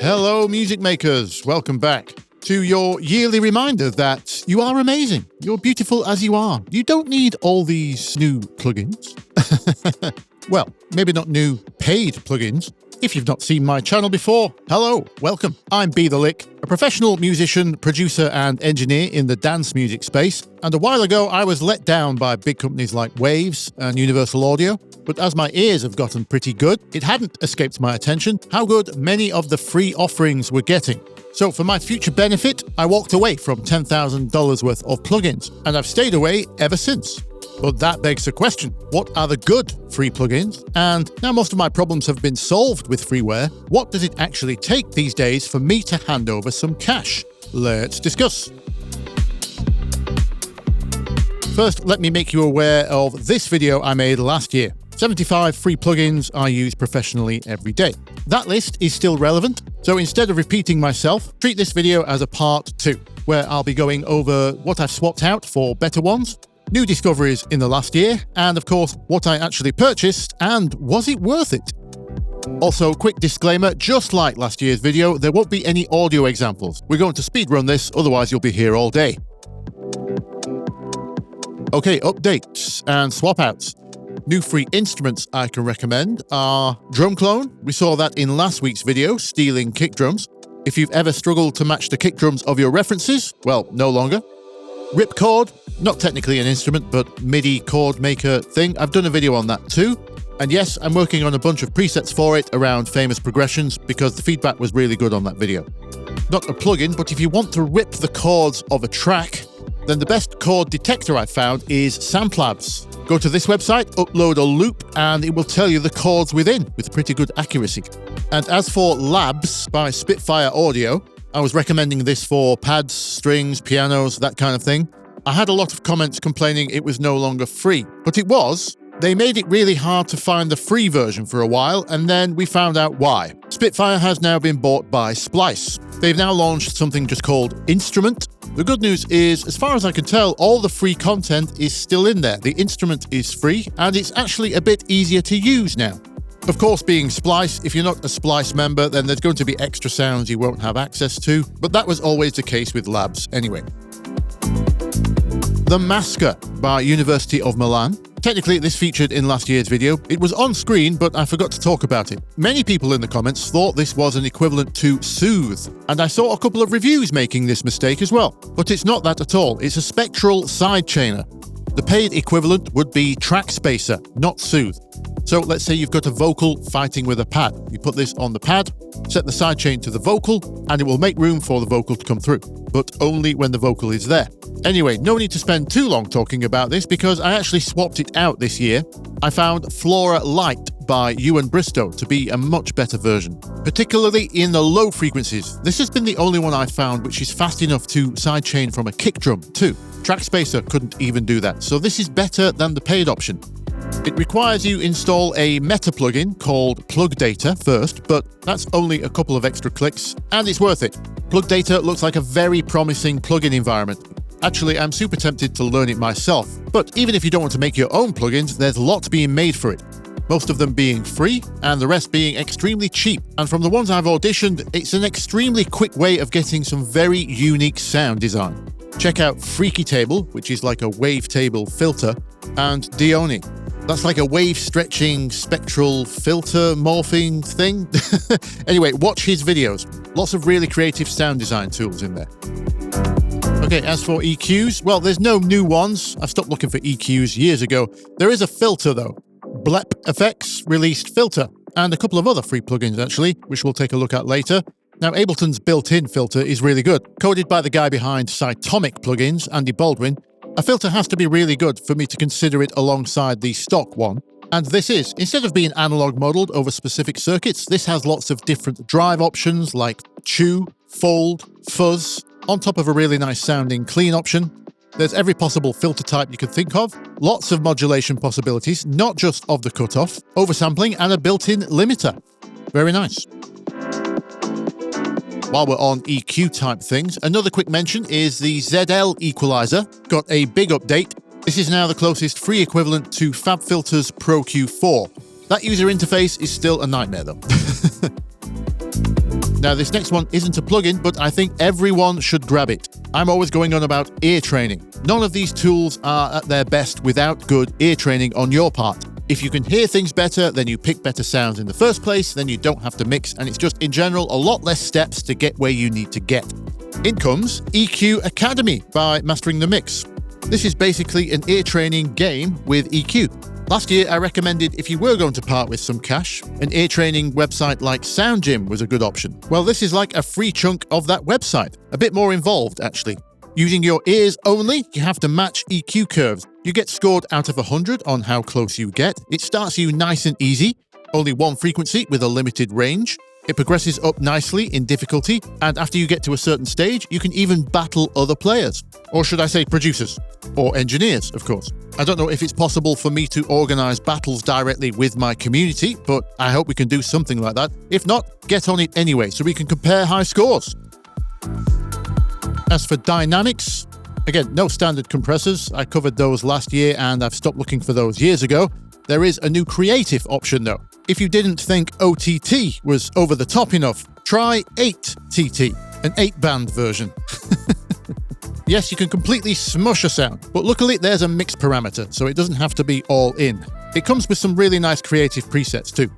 Hello, music makers. Welcome back to your yearly reminder that you are amazing. You're beautiful as you are. You don't need all these new plugins. Well, maybe not new paid plugins. If you've not seen my channel before, hello, welcome. I'm Bthelick, a professional musician, producer and engineer in the dance music space. And a while ago, I was let down by big companies like Waves and Universal Audio. But as my ears have gotten pretty good, it hadn't escaped my attention how good many of the free offerings were getting. So for my future benefit, I walked away from $10,000 worth of plugins, and I've stayed away ever since. But that begs the question, what are the good free plugins? And now most of my problems have been solved with freeware, what does it actually take these days for me to hand over some cash? Let's discuss. First, let me make you aware of this video I made last year. 75 free plugins I use professionally every day. That list is still relevant, so instead of repeating myself, treat this video as a part 2, where I'll be going over what I've swapped out for better ones, new discoveries in the last year, and of course, what I actually purchased, and was it worth it? Also, quick disclaimer, just like last year's video, there won't be any audio examples. We're going to speedrun this, otherwise you'll be here all day. Okay, updates and swap outs. New free instruments I can recommend are Drumclone. We saw that in last week's video, stealing kick drums. If you've ever struggled to match the kick drums of your references, well, no longer. Ripchord, not technically an instrument, but MIDI chord maker thing. I've done a video on that too. And yes, I'm working on a bunch of presets for it around famous progressions because the feedback was really good on that video. Not a plugin, but if you want to rip the chords of a track, then the best chord detector I've found is Samplabs. Go to this website, upload a loop, and it will tell you the chords within with pretty good accuracy. And as for Labs by Spitfire Audio, I was recommending this for pads, strings, pianos, that kind of thing. I had a lot of comments complaining it was no longer free, but it was. They made it really hard to find the free version for a while, and then we found out why. Spitfire has now been bought by Splice. They've now launched something just called Instrument. The good news is, as far as I can tell, all the free content is still in there. The instrument is free, and it's actually a bit easier to use now. Of course, being Splice, if you're not a Splice member, then there's going to be extra sounds you won't have access to, but that was always the case with Labs anyway. The Masker by University of Milan. Technically, this featured in last year's video. It was on screen, but I forgot to talk about it. Many people in the comments thought this was an equivalent to Soothe, and I saw a couple of reviews making this mistake as well. But it's not that at all. It's a Spectral sidechainer. The paid equivalent would be Track Spacer, not Soothe. So let's say you've got a vocal fighting with a pad. You put this on the pad, set the sidechain to the vocal, and it will make room for the vocal to come through, but only when the vocal is there. Anyway, no need to spend too long talking about this because I actually swapped it out this year. I found Florah Lite by Ewan Bristow to be a much better version, particularly in the low frequencies. This has been the only one I found which is fast enough to sidechain from a kick drum too. Track Spacer couldn't even do that, so this is better than the paid option. It requires you install a meta plugin called Plug Data first, but that's only a couple of extra clicks, and it's worth it. Plug Data looks like a very promising plugin environment. Actually, I'm super tempted to learn it myself, but even if you don't want to make your own plugins, there's lots being made for it. Most of them being free, and the rest being extremely cheap. And from the ones I've auditioned, it's an extremely quick way of getting some very unique sound design. Check out Freaky Table, which is like a wavetable filter, and Dioni. That's like a wave-stretching spectral filter morphing thing. Anyway, watch his videos. Lots of really creative sound design tools in there. Okay, as for EQs, well, there's no new ones. I stopped looking for EQs years ago. There is a filter, though. Blepfx released Filter, and a couple of other free plugins, actually, which we'll take a look at later. Now, Ableton's built-in filter is really good. Coded by the guy behind Cytomic plugins, Andy Baldwin, a filter has to be really good for me to consider it alongside the stock one. And this is, instead of being analog modeled over specific circuits, this has lots of different drive options like chew, fold, fuzz, on top of a really nice sounding clean option. There's every possible filter type you could think of, lots of modulation possibilities, not just of the cutoff, oversampling, and a built-in limiter. Very nice. While we're on EQ type things, another quick mention is the ZL equalizer got a big update. This is now the closest free equivalent to FabFilter's Pro Q4. That user interface is still a nightmare though. Now, this next one isn't a plugin, but I think everyone should grab it. I'm always going on about ear training. None of these tools are at their best without good ear training on your part. If you can hear things better, then you pick better sounds in the first place, then you don't have to mix, and it's just, in general, a lot less steps to get where you need to get. In comes EQ Academy by Mastering the Mix. This is basically an ear training game with EQ. Last year, I recommended if you were going to part with some cash, an ear training website like SoundGym was a good option. Well, this is like a free chunk of that website. A bit more involved, actually. Using your ears only, you have to match EQ curves. You get scored out of 100 on how close you get. It starts you nice and easy, only one frequency with a limited range. It progresses up nicely in difficulty, and after you get to a certain stage, you can even battle other players. Or should I say producers? Or engineers, of course. I don't know if it's possible for me to organise battles directly with my community, but I hope we can do something like that. If not, get on it anyway, so we can compare high scores. As for dynamics, again, no standard compressors. I covered those last year, and I've stopped looking for those years ago. There is a new creative option, though. If you didn't think OTT was over the top enough, try 8TT, an 8-band version. Yes, you can completely smush a sound, but luckily there's a mix parameter, so it doesn't have to be all in. It comes with some really nice creative presets too.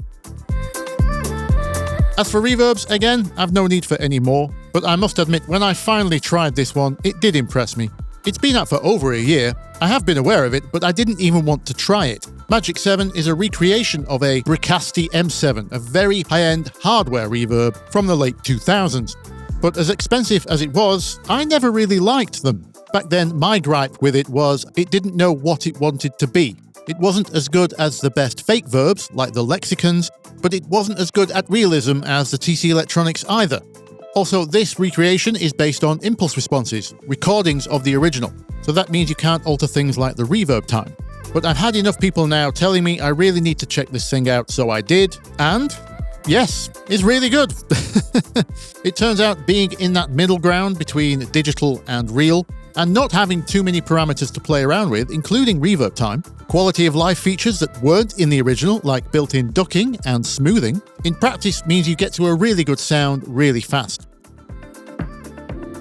As for reverbs, again, I've no need for any more, but I must admit, when I finally tried this one, it did impress me. It's been out for over a year. I have been aware of it, but I didn't even want to try it. Magic 7 is a recreation of a Bricasti M7, a very high-end hardware reverb from the late 2000s. But as expensive as it was, I never really liked them. Back then, my gripe with it was it didn't know what it wanted to be. It wasn't as good as the best fake verbs, like the lexicons, but it wasn't as good at realism as the TC Electronics either. Also, this recreation is based on impulse responses, recordings of the original, so that means you can't alter things like the reverb time. But I've had enough people now telling me I really need to check this thing out, so I did, and yes, it's really good. It turns out being in that middle ground between digital and real, and not having too many parameters to play around with, including reverb time, quality of life features that weren't in the original, like built-in ducking and smoothing, in practice means you get to a really good sound really fast.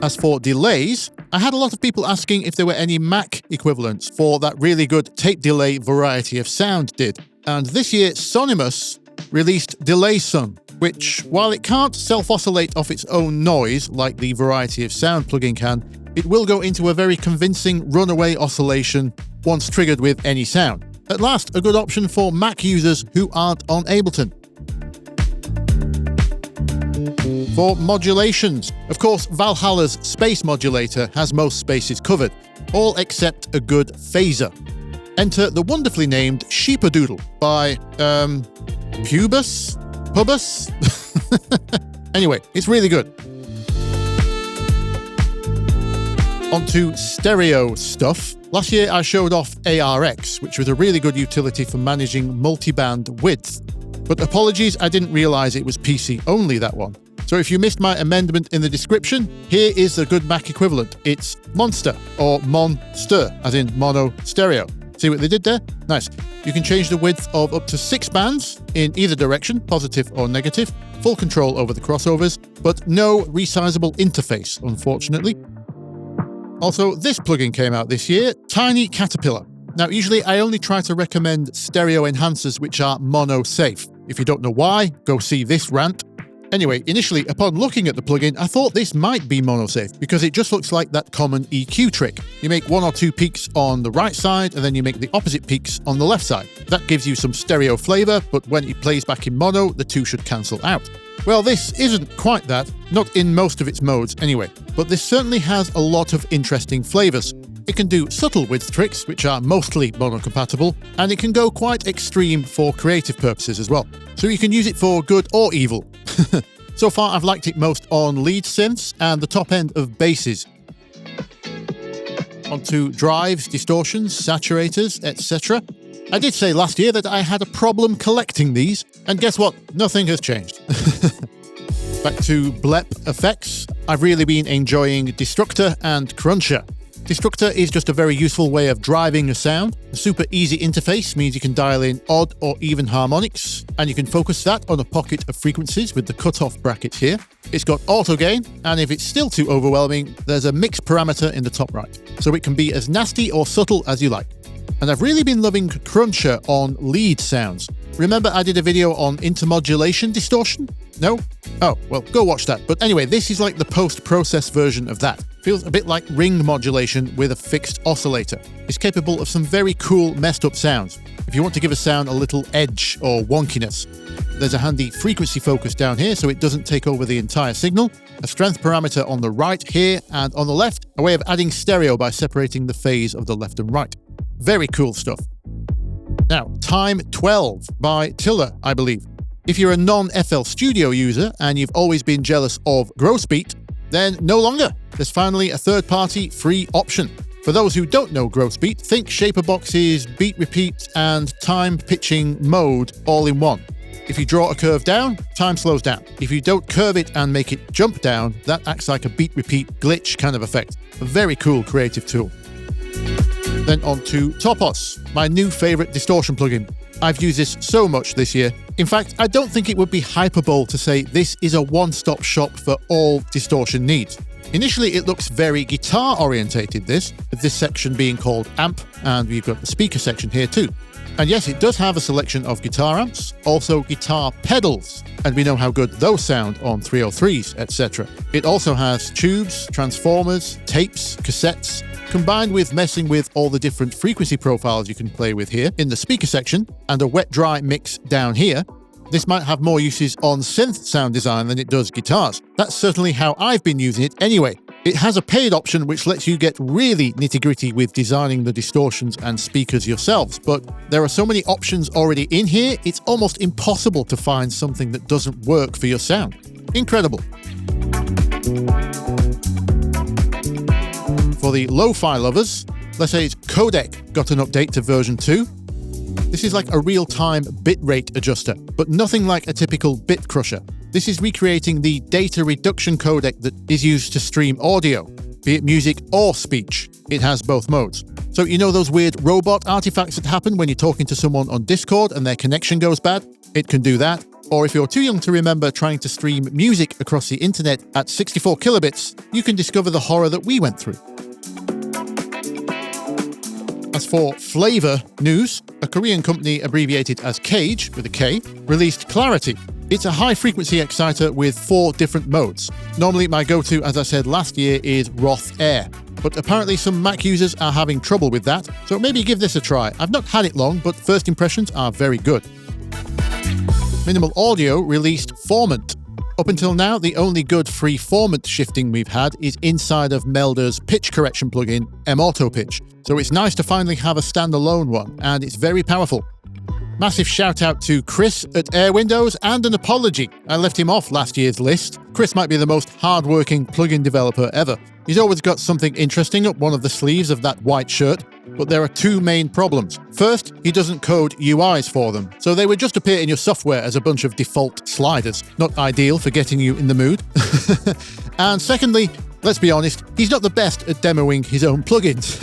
As for delays, I had a lot of people asking if there were any Mac equivalents for that really good tape delay Variety of Sound did, and this year Sonimus released Delayson, which, while it can't self-oscillate off its own noise like the Variety of Sound plugin can, it will go into a very convincing runaway oscillation once triggered with any sound. At last, a good option for Mac users who aren't on Ableton. For modulations, of course, Valhalla's space modulator has most spaces covered, all except a good phaser. Enter the wonderfully named Sheepadoodle by, Pubis? Anyway, it's really good. Onto stereo stuff. Last year I showed off ARX, which was a really good utility for managing multiband width. But apologies, I didn't realize it was PC only, that one. So if you missed my amendment in the description, here is the good Mac equivalent. It's MONSTR, or MONSTR, as in mono stereo. See what they did there? Nice. You can change the width of up to 6 bands in either direction, positive or negative, full control over the crossovers, but no resizable interface, unfortunately. Also, this plugin came out this year, Tiny Caterpillar. Now, usually I only try to recommend stereo enhancers which are mono-safe. If you don't know why, go see this rant. Anyway, initially, upon looking at the plugin, I thought this might be mono-safe because it just looks like that common EQ trick. You make 1 or 2 peaks on the right side, and then you make the opposite peaks on the left side. That gives you some stereo flavor, but when it plays back in mono, the two should cancel out. Well, this isn't quite that, not in most of its modes anyway, but this certainly has a lot of interesting flavors. It can do subtle width tricks, which are mostly mono-compatible, and it can go quite extreme for creative purposes as well. So you can use it for good or evil. So far, I've liked it most on lead synths and the top end of basses. Onto drives, distortions, saturators, etc. I did say last year that I had a problem collecting these, and guess what? Nothing has changed. Back to Blepfx. I've really been enjoying Destructor and Cruncher. Destructor is just a very useful way of driving a sound. The super easy interface means you can dial in odd or even harmonics, and you can focus that on a pocket of frequencies with the cutoff bracket here. It's got auto gain, and if it's still too overwhelming, there's a mix parameter in the top right, so it can be as nasty or subtle as you like. And I've really been loving Cruncher on lead sounds. Remember I did a video on intermodulation distortion? No? Oh, well, go watch that. But anyway, this is like the post-process version of that. Feels a bit like ring modulation with a fixed oscillator. It's capable of some very cool messed up sounds. If you want to give a sound a little edge or wonkiness, there's a handy frequency focus down here so it doesn't take over the entire signal, a strength parameter on the right here, and on the left, a way of adding stereo by separating the phase of the left and right. Very cool stuff. Now, Time 12 by Tiller, I believe. If you're a non-FL Studio user and you've always been jealous of Grossbeat, then no longer. There's finally a third-party free option. For those who don't know Grossbeat, think shaper boxes, beat repeat, and time pitching mode all in one. If you draw a curve down, time slows down. If you don't curve it and make it jump down, that acts like a beat repeat glitch kind of effect. A very cool creative tool. Then on to Topos, my new favorite distortion plugin. I've used this so much this year. In fact, I don't think it would be hyperbole to say this is a one-stop shop for all distortion needs. Initially, it looks very guitar-orientated, with this section being called Amp, and we've got the speaker section here too. And yes, it does have a selection of guitar amps, also guitar pedals, and we know how good those sound on 303s, etc. It also has tubes, transformers, tapes, cassettes, combined with messing with all the different frequency profiles you can play with here in the speaker section, and a wet-dry mix down here. This might have more uses on synth sound design than it does guitars. That's certainly how I've been using it anyway. It has a paid option which lets you get really nitty-gritty with designing the distortions and speakers yourselves, but there are so many options already in here, it's almost impossible to find something that doesn't work for your sound. Incredible. For the lo-fi lovers, let's say it's Codec got an update to version 2. This is like a real-time bitrate adjuster, but nothing like a typical bit crusher. This is recreating the data reduction codec that is used to stream audio, be it music or speech. It has both modes. So you know those weird robot artifacts that happen when you're talking to someone on Discord and their connection goes bad? It can do that. Or if you're too young to remember trying to stream music across the internet at 64 kilobits, you can discover the horror that we went through. As for Flavour news, a Korean company abbreviated as Cage, with a K, released Clarity. It's a high-frequency exciter with 4 different modes. Normally my go-to, as I said last year, is Roth Air, but apparently some Mac users are having trouble with that, so maybe give this a try. I've not had it long, but first impressions are very good. Minimal Audio released Formant. Up until now, the only good free Formant shifting we've had is inside of Melder's pitch correction plugin, M-Auto Pitch. So it's nice to finally have a standalone one, and it's very powerful. Massive shout out to Chris at AirWindows, and an apology. I left him off last year's list. Chris might be the most hard-working plugin developer ever. He's always got something interesting up one of the sleeves of that white shirt, but there are 2 main problems. First, he doesn't code UIs for them, so they would just appear in your software as a bunch of default sliders. Not ideal for getting you in the mood. And secondly, let's be honest, he's not the best at demoing his own plugins,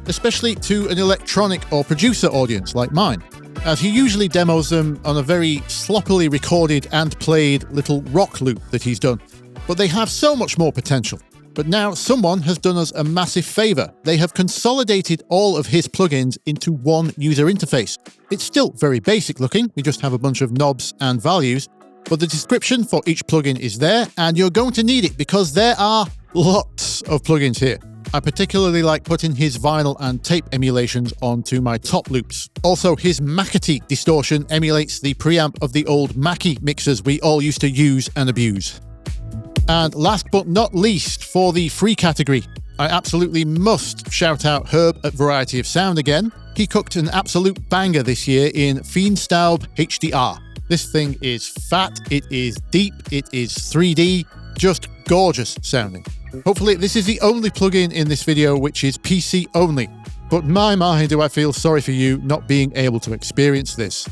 especially to an electronic or producer audience like mine, as he usually demos them on a very sloppily recorded and played little rock loop that he's done. But they have so much more potential. But now someone has done us a massive favour. They have consolidated all of his plugins into one user interface. It's still very basic looking, we just have a bunch of knobs and values, but the description for each plugin is there, and you're going to need it because there are lots of plugins here. I particularly like putting his vinyl and tape emulations onto my top loops. Also, his Macity distortion emulates the preamp of the old Mackie mixers we all used to use and abuse. And last but not least, for the free category, I absolutely must shout out Herb at Variety of Sound again. He cooked an absolute banger this year in Feenstaub HDR. This thing is fat, it is deep, it is 3D, just gorgeous sounding. Hopefully this is the only plugin in this video which is PC only, but my do I feel sorry for you not being able to experience this.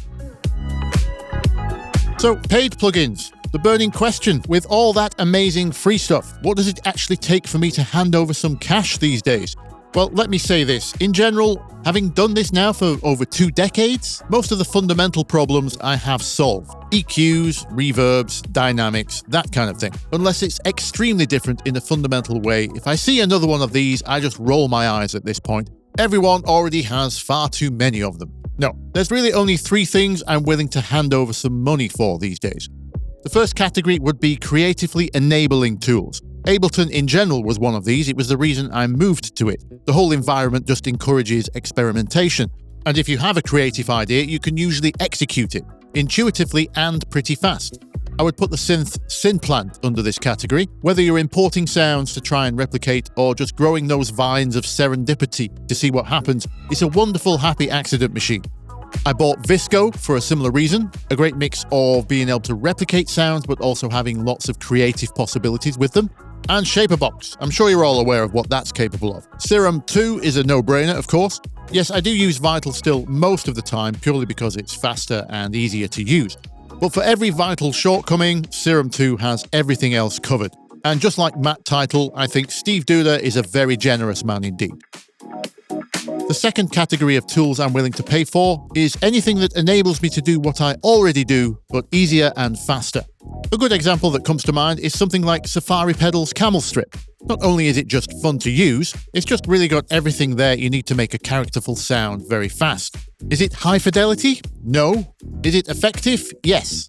So, paid plugins. The burning question, with all that amazing free stuff, what does it actually take for me to hand over some cash these days? Well, let me say this. In general, having done this now for over 2 decades, most of the fundamental problems I have solved. EQs, reverbs, dynamics, that kind of thing. Unless it's extremely different in a fundamental way, if I see another one of these, I just roll my eyes at this point. Everyone already has far too many of them. No, there's really only 3 things I'm willing to hand over some money for these days. The first category would be creatively enabling tools. Ableton in general was one of these. It was the reason I moved to it. The whole environment just encourages experimentation. And if you have a creative idea, you can usually execute it intuitively and pretty fast. I would put the synth Synplant under this category. Whether you're importing sounds to try and replicate or just growing those vines of serendipity to see what happens, it's a wonderful happy accident machine. I bought Visco for a similar reason, a great mix of being able to replicate sounds but also having lots of creative possibilities with them. And Sheepabox, I'm sure you're all aware of what that's capable of. Serum 2 is a no-brainer, of course. Yes, I do use Vital still most of the time purely because it's faster and easier to use. But for every Vital shortcoming, Serum 2 has everything else covered. And just like Matt Title, I think Steve Duda is a very generous man indeed. The second category of tools I'm willing to pay for is anything that enables me to do what I already do, but easier and faster. A good example that comes to mind is something like Safari Pedal's Camel Strip. Not only is it just fun to use, it's just really got everything there you need to make a characterful sound very fast. Is it high fidelity? No. Is it effective? Yes.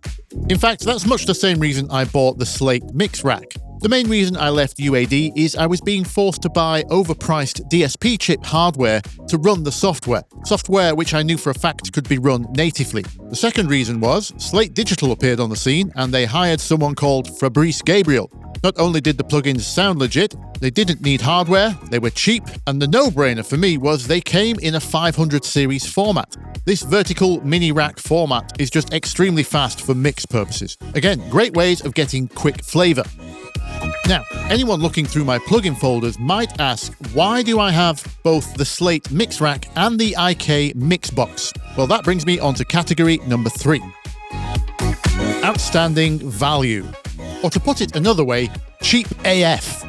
In fact, that's much the same reason I bought the Slate Mix Rack. The main reason I left UAD is I was being forced to buy overpriced DSP chip hardware to run the software which I knew for a fact could be run natively. The second reason was Slate Digital appeared on the scene and they hired someone called Fabrice Gabriel. Not only did the plugins sound legit, they didn't need hardware, they were cheap, and the no-brainer for me was they came in a 500 series format. This vertical mini rack format is just extremely fast for mix purposes. Again, great ways of getting quick flavor. Now, anyone looking through my plugin folders might ask, why do I have both the Slate Mix Rack and the IK Mix Box? Well, that brings me on to category number 3. Outstanding value. Or to put it another way, cheap AF.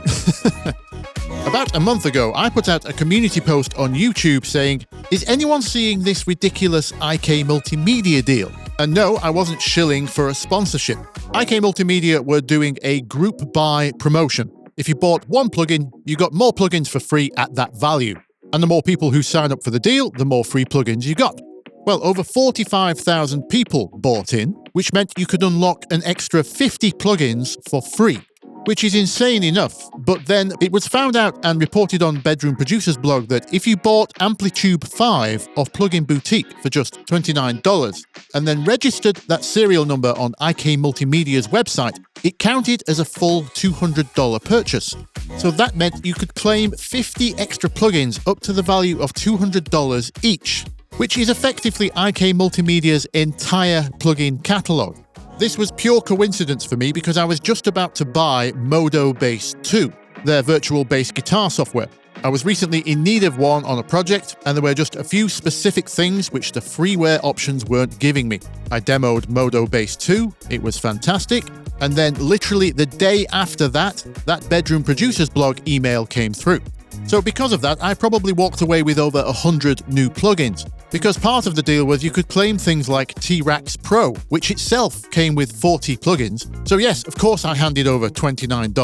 About a month ago, I put out a community post on YouTube saying, is anyone seeing this ridiculous IK Multimedia deal? And no, I wasn't shilling for a sponsorship. IK Multimedia were doing a group buy promotion. If you bought one plugin, you got more plugins for free at that value. And the more people who signed up for the deal, the more free plugins you got. Well, over 45,000 people bought in, which meant you could unlock an extra 50 plugins for free, which is insane enough. But then it was found out and reported on Bedroom Producer's blog that if you bought Amplitude 5 of Plugin Boutique for just $29 and then registered that serial number on IK Multimedia's website, it counted as a full $200 purchase. So that meant you could claim 50 extra plugins up to the value of $200 each, which is effectively IK Multimedia's entire plugin catalogue. This was pure coincidence for me because I was just about to buy MoDuLaTiOn 2, their virtual bass guitar software. I was recently in need of one on a project, and there were just a few specific things which the freeware options weren't giving me. I demoed MoDuLaTiOn 2, it was fantastic, and then literally the day after that Bedroom Producer's blog email came through. So because of that, I probably walked away with over 100 new plugins. Because part of the deal was you could claim things like T-Rax Pro, which itself came with 40 plugins. So yes, of course I handed over $29.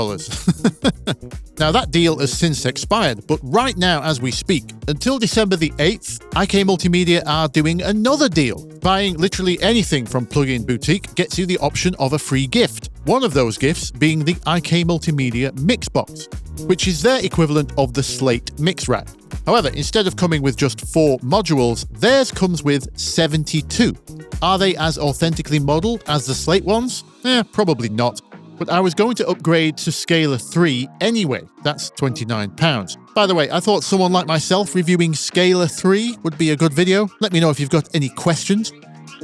Now that deal has since expired, but right now as we speak, until December the 8th, IK Multimedia are doing another deal. Buying literally anything from Plugin Boutique gets you the option of a free gift. One of those gifts being the IK Multimedia Mixbox, which is their equivalent of the Slate Mix Rack. However, instead of coming with just 4 modules, theirs comes with 72. Are they as authentically modeled as the Slate ones? Probably not. But I was going to upgrade to Scalar 3 anyway. That's £29. By the way, I thought someone like myself reviewing Scalar 3 would be a good video. Let me know if you've got any questions.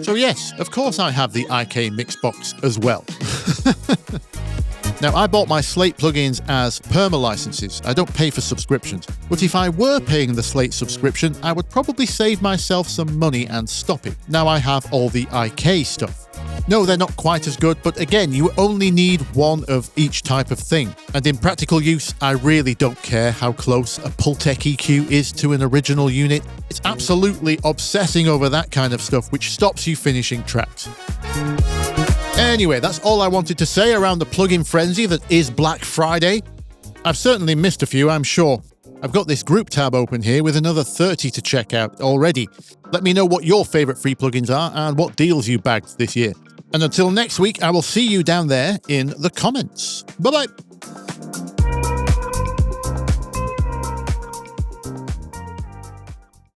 So yes, of course I have the IK Mixbox as well. Now, I bought my Slate plugins as perma licenses. I don't pay for subscriptions. But if I were paying the Slate subscription, I would probably save myself some money and stop it. Now I have all the IK stuff. No, they're not quite as good, but again, you only need one of each type of thing. And in practical use, I really don't care how close a Pultec EQ is to an original unit. It's absolutely obsessing over that kind of stuff which stops you finishing tracks. Anyway, that's all I wanted to say around the plugin frenzy that is Black Friday. I've certainly missed a few, I'm sure. I've got this group tab open here with another 30 to check out already. Let me know what your favorite free plugins are and what deals you bagged this year. And until next week, I will see you down there in the comments. Bye-bye.